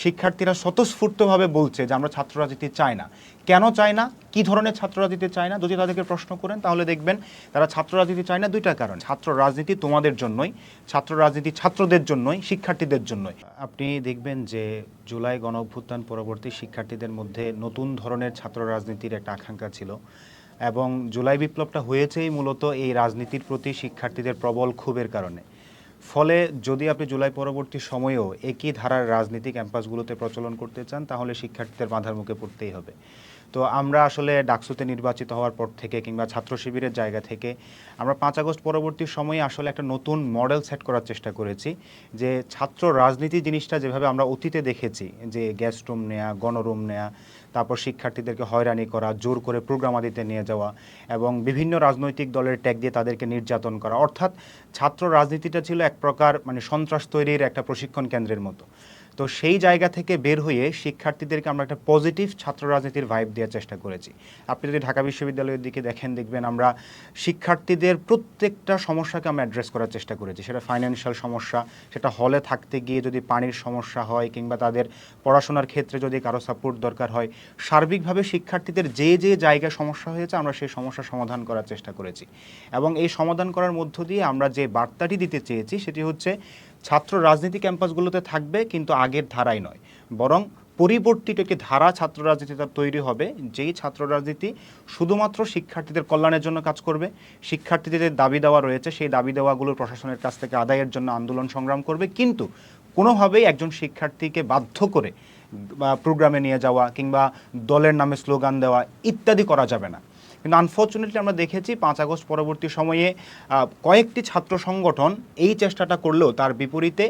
শিক্ষার্থীরা স্বতঃস্ফূর্তভাবে বলছে যে আমরা ছাত্র রাজনীতি চাই না। কেন চায় না, কি ধরনের ছাত্র রাজনীতি চায় না, যদি তাদেরকে প্রশ্ন করেন তাহলে দেখবেন তারা ছাত্র রাজনীতি চায় না দুইটা কারণ। ছাত্র রাজনীতি তোমাদের জন্যই, ছাত্র রাজনীতি ছাত্রদের জন্যই, শিক্ষার্থীদের জন্যই। আপনি দেখবেন যে জুলাই গণঅভ্যুত্থান পরবর্তী শিক্ষার্থীদের মধ্যে নতুন ধরনের ছাত্র রাজনীতির একটা আকাঙ্ক্ষা ছিল এবং জুলাই বিপ্লবটা হয়েছেই মূলত এই রাজনীতির প্রতি শিক্ষার্থীদের প্রবল ক্ষোভের কারণে। ফলে যদি আপনি জুলাই পরবর্তী সময়েও একই ধারার রাজনীতি ক্যাম্পাসগুলোতে প্রচলন করতে চান তাহলে শিক্ষার্থীদের বাধার মুখে পড়তেই হবে। তো আমরা আসলে ডাকসুতে নির্বাচিত হওয়ার পর থেকে কিংবা ছাত্র শিবিরের জায়গা থেকে আমরা 5 আগস্ট পরবর্তী সময়ে আসলে একটা নতুন মডেল সেট করার চেষ্টা করেছি যে ছাত্র রাজনীতি জিনিসটা যেভাবে আমরা অতীতে দেখেছি যে গেস্ট রুম নেয়া, গণরুম নেয়া, তারপর শিক্ষার্থীদেরকে হয়রানি করা, জোর করে প্রোগ্রামাদিতে নিয়ে যাওয়া এবং বিভিন্ন রাজনৈতিক দলের ট্যাগ দিয়ে তাদেরকে নির্যাতন করা, অর্থাৎ ছাত্র রাজনীতিটা ছিল এক প্রকার সন্ত্রাস তৈরির একটা প্রশিক্ষণ কেন্দ্রের মতো। তো সেই জায়গা থেকে বের হয়ে শিক্ষার্থীদেরকে আমরা একটা পজিটিভ ছাত্র রাজনীতির ভাইব দেওয়ার চেষ্টা করেছি। আপনি যদি ঢাকা বিশ্ববিদ্যালয়ের দিকে দেখবেন আমরা শিক্ষার্থীদের প্রত্যেকটা সমস্যাকে আমরা অ্যাড্রেস করার চেষ্টা করেছি। সেটা ফাইন্যান্সিয়াল সমস্যা, সেটা হলে থাকতে গিয়ে যদি পানির সমস্যা হয় কিংবা তাদের পড়াশোনার ক্ষেত্রে যদি কারো সাপোর্ট দরকার হয়, সার্বিকভাবে শিক্ষার্থীদের যে যে জায়গায় সমস্যা হয়েছে আমরা সেই সমস্যার সমাধান করার চেষ্টা করেছি। এবং এই সমাধান করার মধ্য দিয়ে আমরা যে বার্তাটি দিতে চেয়েছি সেটি হচ্ছে ছাত্র রাজনীতি ক্যাম্পাসগুলোতে থাকবে কিন্তু আগের ধারায় নয়, বরং পরিবর্তিত একটি ধারা ছাত্র রাজনীতি তার তৈরি হবে, যেই ছাত্র রাজনীতি শুধুমাত্র শিক্ষার্থীদের কল্যাণের জন্য কাজ করবে, শিক্ষার্থীদের যে দাবি দেওয়া রয়েছে সেই দাবি দেওয়াগুলোর প্রশাসনের কাছ থেকে আদায়ের জন্য আন্দোলন সংগ্রাম করবে, কিন্তু কোনোভাবেই একজন শিক্ষার্থীকে বাধ্য করে প্রোগ্রামে নিয়ে যাওয়া কিংবা দলের নামে স্লোগান দেওয়া ইত্যাদি করা যাবে না। কিন্তু আনফর্চুনেটলি আমরা দেখেছি 5 আগস্ট পরবর্তী সময়ে কয়েকটি ছাত্র সংগঠন এই চেষ্টাটা করলেও তার বিপরীতে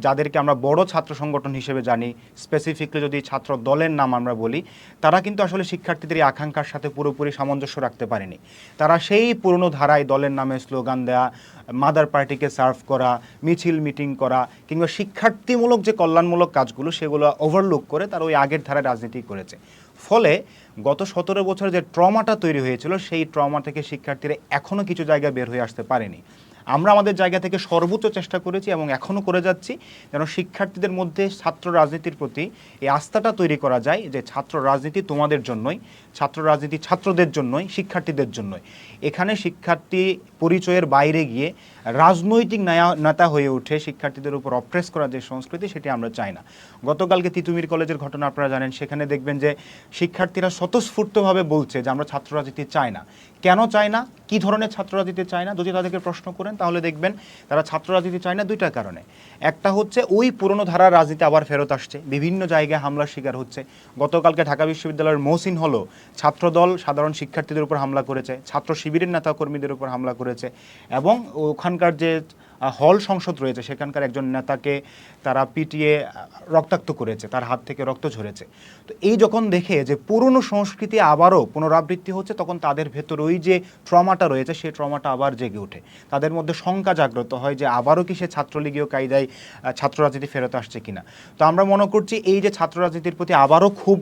যাদেরকে আমরা বড় ছাত্র সংগঠন হিসেবে জানি, স্পেসিফিকলি যদি ছাত্র দলের নাম আমরা বলি, তারা কিন্তু আসলে শিক্ষার্থীদের এই আকাঙ্ক্ষার সাথে পুরোপুরি সামঞ্জস্য রাখতে পারেনি। তারা সেই পুরনো ধারায় দলের নামে স্লোগান দেয়া, মাদার পার্টিকে সার্ভ করা, মিছিল মিটিং করা কিংবা শিক্ষার্থীমূলক যে কল্যাণমূলক কাজগুলো সেগুলো ওভারলুক করে তারা ওই আগের ধারায় রাজনীতি করেছে। ফলে গত 17 বছর যে ট্রমাটা তৈরি হয়েছিল সেই ট্রমা থেকে শিক্ষার্থীরা এখনও কিছু জায়গায় বের হয়ে আসতে পারেনি। আমরা আমাদের জায়গা থেকে সর্বোচ্চ চেষ্টা করেছি এবং এখনও করে যাচ্ছি যেন শিক্ষার্থীদের মধ্যে ছাত্র রাজনীতির প্রতি এই আস্থাটা তৈরি করা যায় যে ছাত্র রাজনীতি তোমাদের জন্যই, ছাত্র রাজনীতি ছাত্রদের জন্যই, শিক্ষার্থীদের জন্যই। এখানে শিক্ষার্থী পরিচয়ের বাইরে গিয়ে রাজনৈতিক নেতা হয়ে উঠে শিক্ষার্থীদের উপর অপ্রেস করার যে সংস্কৃতি সেটি আমরা চাই না। গতকালকে তিতুমির কলেজের ঘটনা আপনারা জানেন, সেখানে দেখবেন যে শিক্ষার্থীরা স্বতঃস্ফূর্তভাবে বলছে যে আমরা ছাত্র রাজনীতি চাই না। কেন চায় না, কি ধরনের ছাত্র রাজনীতি চায় না, যদি তাদেরকে প্রশ্ন করেন তাহলে দেখবেন তারা ছাত্র রাজনীতি চায় না দুইটা কারণে। একটা হচ্ছে ওই পুরনো ধারার রাজনীতি আবার ফেরত আসছে, বিভিন্ন জায়গায় হামলার শিকার হচ্ছে। গতকালকে ঢাকা বিশ্ববিদ্যালয়ের মহসিন হলো ছাত্রদল সাধারণ শিক্ষার্থীদের উপর হামলা করেছে, ছাত্র শিবিরের নেতা কর্মীদের উপর হামলা করেছে এবং ওখানকার যে হল সংসদ রয়েছে সেখানকার একজন নেতাকে তারা পিটিয়ে রক্তাক্ত করেছে, তার হাত থেকে রক্ত ঝরেছে। তো এই যখন দেখে যে পুরনো সংস্কৃতি আবারও পুনরাবৃত্তি হচ্ছে তখন তাদের ভেতর ওই যে ট্রমাটা রয়েছে সেই ট্রমাটা আবার জেগে ওঠে, তাদের মধ্যে শঙ্কা জাগ্রত হয় যে আবারও কি সে ছাত্রলীগীয় কায়দায় ছাত্র রাজনীতি ফেরত আসছে কিনা। তো আমরা মনে করছি এই যে ছাত্র রাজনীতির প্রতি আবারও খুব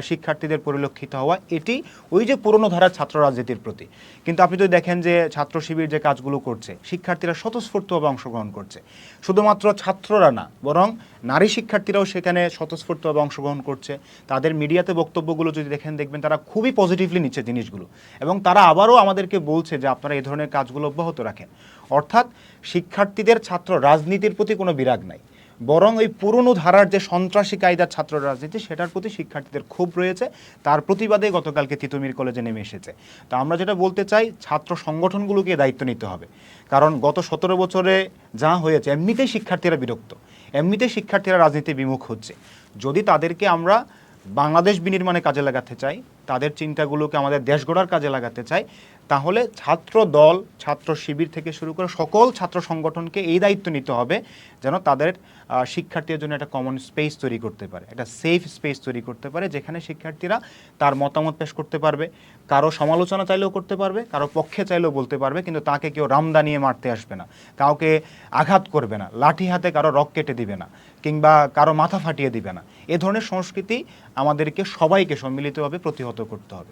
শিক্ষার্থীদের পরিলক্ষিত হওয়া, এটি ওই যে পুরনো ধারার ছাত্র রাজনীতির প্রতি। কিন্তু আপনি যদি দেখেন যে ছাত্র শিবির যে কাজগুলো করছে শিক্ষার্থীরা স্বতঃস্ফূর্তভাবে অংশগ্রহণ করছে, শুধুমাত্র ছাত্ররা না বরং নারী শিক্ষার্থীরাও সেখানে স্বতঃস্ফূর্তভাবে অংশগ্রহণ করছে। তাদের মিডিয়াতে বক্তব্যগুলো যদি দেখবেন তারা খুবই পজিটিভলি নিচ্ছে জিনিসগুলো এবং তারা আবারও আমাদেরকে বলছে যে আপনারা এই ধরনের কাজগুলো অব্যাহত রাখেন। অর্থাৎ শিক্ষার্থীদের ছাত্র রাজনীতির প্রতি কোনো বিরাগ নাই, বরং ওই পুরনো ধারার যে সন্ত্রাসী কায়দার ছাত্র রাজনীতি সেটার প্রতি শিক্ষার্থীদের ক্ষোভ রয়েছে, তার প্রতিবাদে গতকালকে তিতুমির কলেজে নেমে এসেছে। তো আমরা যেটা বলতে চাই ছাত্র সংগঠনগুলোকে দায়িত্ব নিতে হবে, কারণ গত 17 বছরে যা হয়েছে এমনিতেই শিক্ষার্থীরা বিরক্ত, এমনিতেই শিক্ষার্থীরা রাজনীতি বিমুখ হচ্ছে। যদি তাদেরকে আমরা বাংলাদেশ বিনির্মাণে কাজে লাগাতে চাই, তাদের চিন্তাগুলোকে আমাদের দেশ গড়ার কাজে লাগাতে চাই, তাহলে ছাত্র দল, ছাত্র শিবির থেকে শুরু করে সকল ছাত্র সংগঠনকে এই দায়িত্ব নিতে হবে যেন তাদের শিক্ষার্থীদের জন্য একটা কমন স্পেস তৈরি করতে পারে, একটা সেফ স্পেস তৈরি করতে পারে যেখানে শিক্ষার্থীরা তার মতামত পেশ করতে পারবে, কারো সমালোচনা চাইলেও করতে পারবে, কারো পক্ষে চাইলেও বলতে পারবে, কিন্তু তাকে কেউ রামদা নিয়ে মারতে আসবে না, কাউকে আঘাত করবে না, লাঠি হাতে কারো রক কেটে দিবে না কিংবা কারো মাথা ফাটিয়ে দিবে না। এ ধরনের সংস্কৃতি আমাদেরকে সবাইকে সম্মিলিতভাবে প্রতিহত করতে হবে।